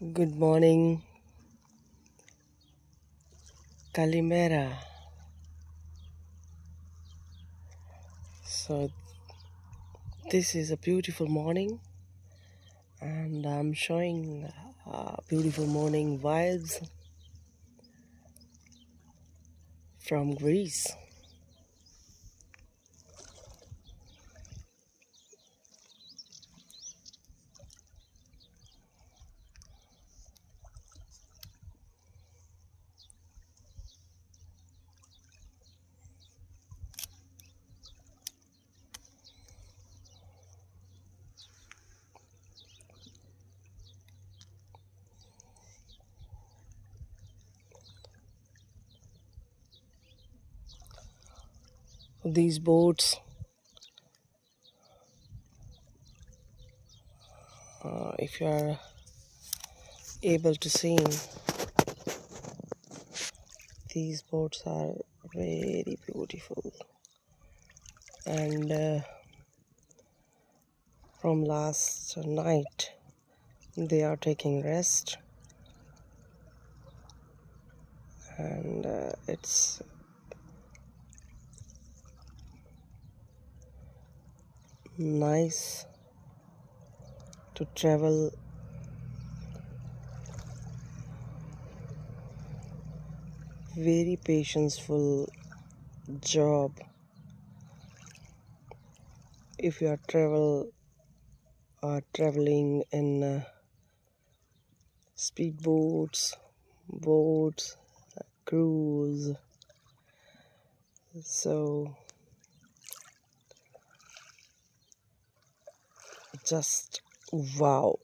Good morning, Kalimera. So, this is a beautiful morning, and I'm showing beautiful morning vibes from Greece. These boats, if you are able to see, these boats are very beautiful, and from last night they are taking rest, and it's nice to travel very patientful job if you are traveling in speedboats, boats, cruise. So just wow.